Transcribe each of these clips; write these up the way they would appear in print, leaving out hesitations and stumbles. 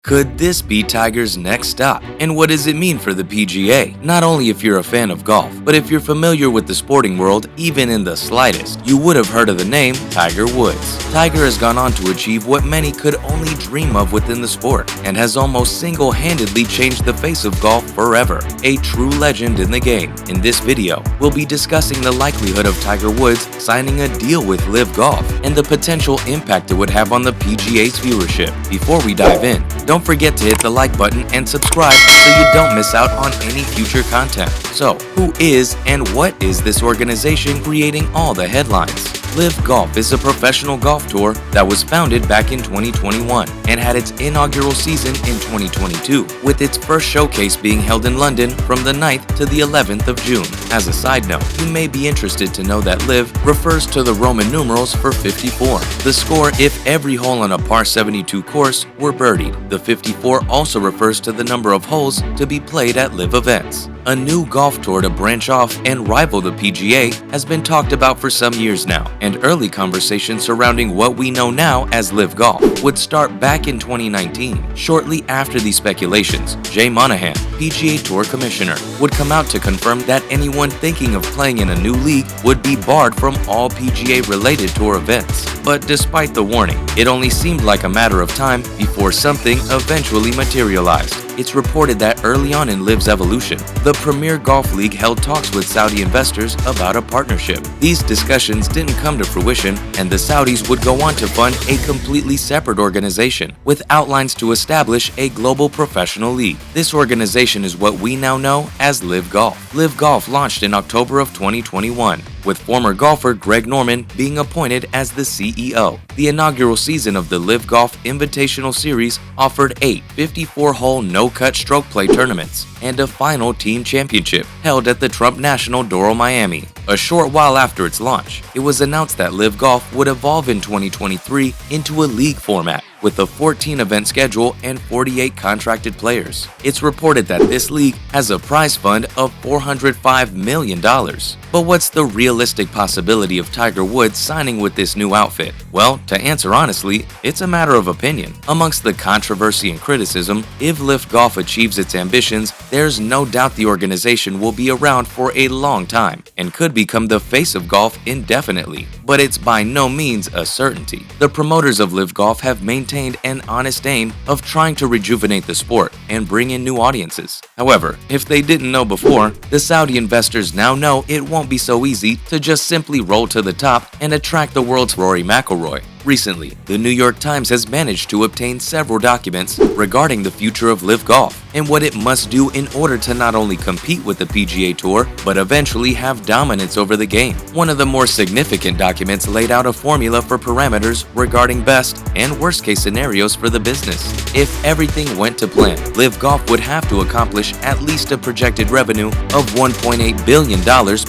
Could this be Tiger's next stop? And what does it mean for the PGA? Not only if you're a fan of golf, but if you're familiar with the sporting world, even in the slightest, you would have heard of the name Tiger Woods. Tiger has gone on to achieve what many could only dream of within the sport, and has almost single-handedly changed the face of golf forever. A true legend in the game. In this video, we'll be discussing the likelihood of Tiger Woods signing a deal with LIV Golf, and the potential impact it would have on the PGA's viewership. Before we dive in, don't forget to hit the like button and subscribe so you don't miss out on any future content. So, who is and what is this organization creating all the headlines? LIV Golf is a professional golf tour that was founded back in 2021 and had its inaugural season in 2022, with its first showcase being held in London from the 9th to the 11th of June. As a side note, you may be interested to know that LIV refers to the Roman numerals for 54, the score if every hole on a par 72 course were birdied. The 54 also refers to the number of holes to be played at LIV events. A new golf tour to branch off and rival the PGA has been talked about for some years now, and early conversations surrounding what we know now as LIV Golf would start back in 2019. Shortly after these speculations, Jay Monahan, PGA Tour Commissioner, would come out to confirm that anyone thinking of playing in a new league would be barred from all PGA-related tour events. But despite the warning, it only seemed like a matter of time before something eventually materialized. It's reported that early on in LIV's evolution, the Premier Golf League held talks with Saudi investors about a partnership. These discussions didn't come to fruition, and the Saudis would go on to fund a completely separate organization with outlines to establish a global professional league. This organization is what we now know as LIV Golf. LIV Golf launched in October of 2021, with former golfer Greg Norman being appointed as the CEO. The inaugural season of the LIV Golf Invitational Series offered 8 54-hole no-cut stroke play tournaments and a final team championship held at the Trump National Doral, Miami. A short while after its launch, it was announced that LIV Golf would evolve in 2023 into a league format with a 14-event schedule and 48 contracted players. It's reported that this league has a prize fund of $405 million. But what's the realistic possibility of Tiger Woods signing with this new outfit? Well, to answer honestly, it's a matter of opinion. Amongst the controversy and criticism, if LIV Golf achieves its ambitions, there's no doubt the organization will be around for a long time and could become the face of golf indefinitely. But it's by no means a certainty. The promoters of LIV Golf have maintained an honest aim of trying to rejuvenate the sport and bring in new audiences. However, if they didn't know before, the Saudi investors now know it won't be so easy to just simply roll to the top and attract the world's Rory McIlroy. Recently, the New York Times has managed to obtain several documents regarding the future of LIV Golf and what it must do in order to not only compete with the PGA Tour, but eventually have dominance over the game. One of the more significant documents laid out a formula for parameters regarding best and worst case scenarios for the business. If everything went to plan, LIV Golf would have to accomplish at least a projected revenue of $1.8 billion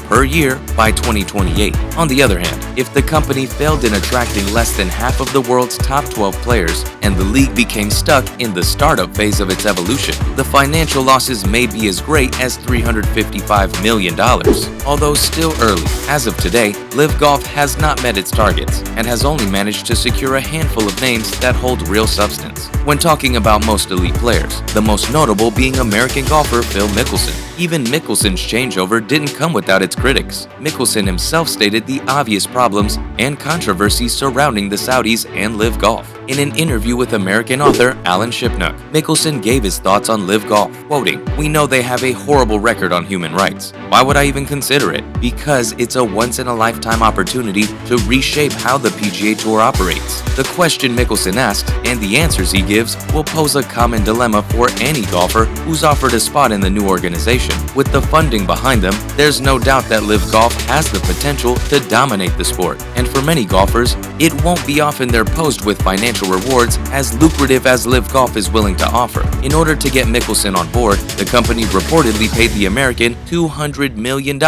per year by 2028. On the other hand, if the company failed in attracting less than half of the world's top 12 players and the league became stuck in the startup phase of its evolution, the financial losses may be as great as $355 million. Although still early, as of today, LIV Golf has not met its targets and has only managed to secure a handful of names that hold real substance. When talking about most elite players, the most notable being American golfer Phil Mickelson. Even Mickelson's changeover didn't come without its critics. Mickelson himself stated the obvious problems and controversies surrounding the Saudis and LIV Golf. In an interview with American author Alan Shipnuck, Mickelson gave his thoughts on LIV Golf, quoting, "We know they have a horrible record on human rights. Why would I even consider it? Because it's a once-in-a-lifetime opportunity to reshape how the PGA Tour operates." The question Mickelson asked and the answers he gives will pose a common dilemma for any golfer who's offered a spot in the new organization. With the funding behind them, there's no doubt that LIV Golf has the potential to dominate the sport. And for many golfers, it won't be often they're posed with financial rewards as lucrative as LIV Golf is willing to offer. In order to get Mickelson on board, the company reportedly paid the American $200 million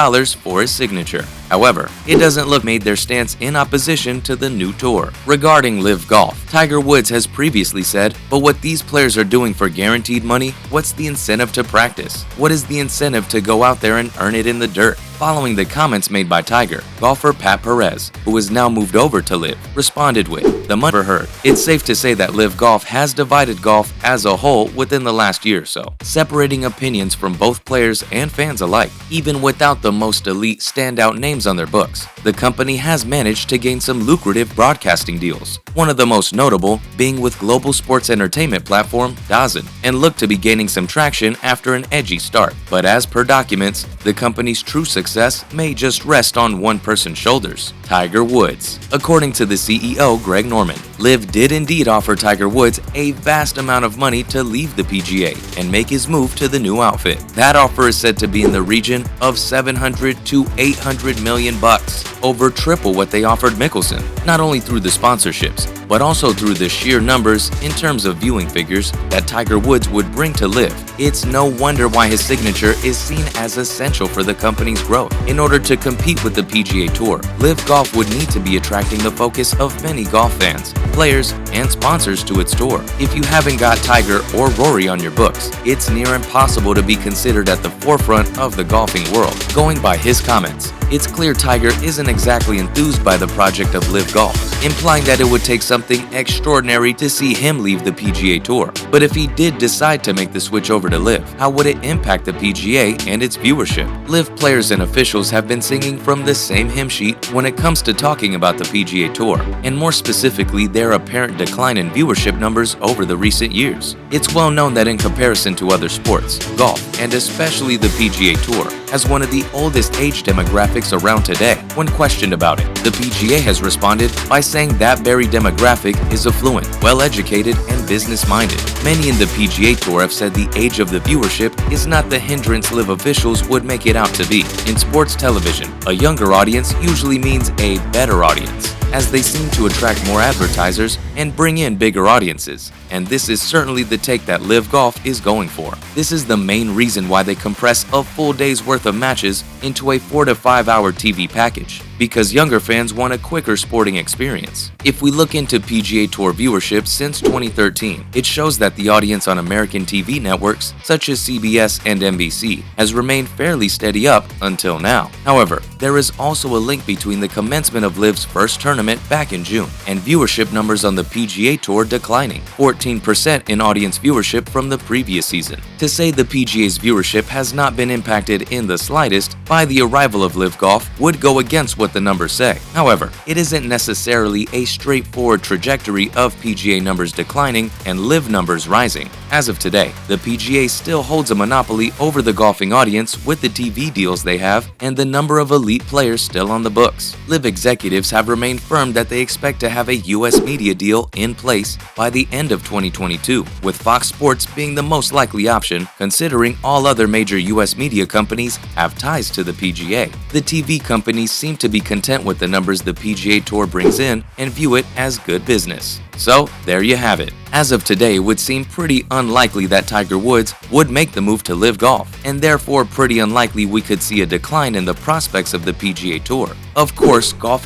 for his signature. However, it doesn't look made their stance in opposition to the new tour. Regarding Live Golf, Tiger Woods has previously said, "But what these players are doing for guaranteed money, what's the incentive to practice? What is the incentive to go out there and earn it in the dirt?" Following the comments made by Tiger, golfer Pat Perez, who has now moved over to Live, responded with, "The money heard. It's safe to say that Live Golf has divided golf as a whole within the last year or so, separating opinions from both players and fans alike. Even without the most elite standout names on their books, the company has managed to gain some lucrative broadcasting deals, one of the most notable being with global sports entertainment platform DAZN, and looked to be gaining some traction after an edgy start. But as per documents, the company's true success may just rest on one person's shoulders, Tiger Woods." According to the CEO Greg Norman, Liv did indeed offer Tiger Woods a vast amount of money to leave the PGA and make his move to the new outfit. That offer is said to be in the region of $700 to $800 million bucks, over triple what they offered Mickelson, not only through the sponsorships, but also through the sheer numbers in terms of viewing figures that Tiger Woods would bring to Liv. It's no wonder why his signature is seen as essential for the company's growth. In order to compete with the PGA Tour, Liv Golf would need to be attracting the focus of many golf fans, players, and sponsors to its tour. If you haven't got Tiger or Rory on your books, it's near impossible to be considered at the forefront of the golfing world. Going by his comments, it's clear Tiger isn't exactly enthused by the project of Live Golf, implying that it would take something extraordinary to see him leave the PGA Tour. But if he did decide to make the switch over to Live, how would it impact the PGA and its viewership? Live players and officials have been singing from the same hymn sheet when it comes to talking about the PGA Tour, and more specifically their apparent decline in viewership numbers over the recent years. It's well known that in comparison to other sports, golf, and especially the PGA Tour, has one of the oldest age demographics around today. When questioned about it, the PGA has responded by saying that very demographic is affluent, well-educated, and business-minded. Many in the PGA Tour have said the age of the viewership is not the hindrance Live officials would make it out to be. In sports television, a younger audience usually means a better audience, as they seem to attract more advertisers and bring in bigger audiences. And this is certainly the take that Live Golf is going for. This is the main reason why they compress a full day's worth of matches into a 4 to 5 hour TV package, because younger fans want a quicker sporting experience. If we look into PGA Tour viewership since 2013, it shows that the audience on American TV networks such as CBS and NBC has remained fairly steady up until now. However, there is also a link between the commencement of Liv's first tournament back in June and viewership numbers on the PGA Tour declining 14% in audience viewership from the previous season. To say the PGA's viewership has not been impacted in the slightest by the arrival of Live Golf would go against what the numbers say. However, it isn't necessarily a straightforward trajectory of PGA numbers declining and Live numbers rising. As of today, the PGA still holds a monopoly over the golfing audience with the TV deals they have and the number of elite players still on the books. Live executives have remained firm that they expect to have a US media deal in place by the end of 2022, with Fox Sports being the most likely option, considering all other major US media companies have ties to the PGA. The TV companies seem to be content with the numbers the PGA Tour brings in and view it as good business. So, there you have it. As of today, it would seem pretty unlikely that Tiger Woods would make the move to Live Golf, and therefore pretty unlikely we could see a decline in the prospects of the PGA Tour. Of course, golf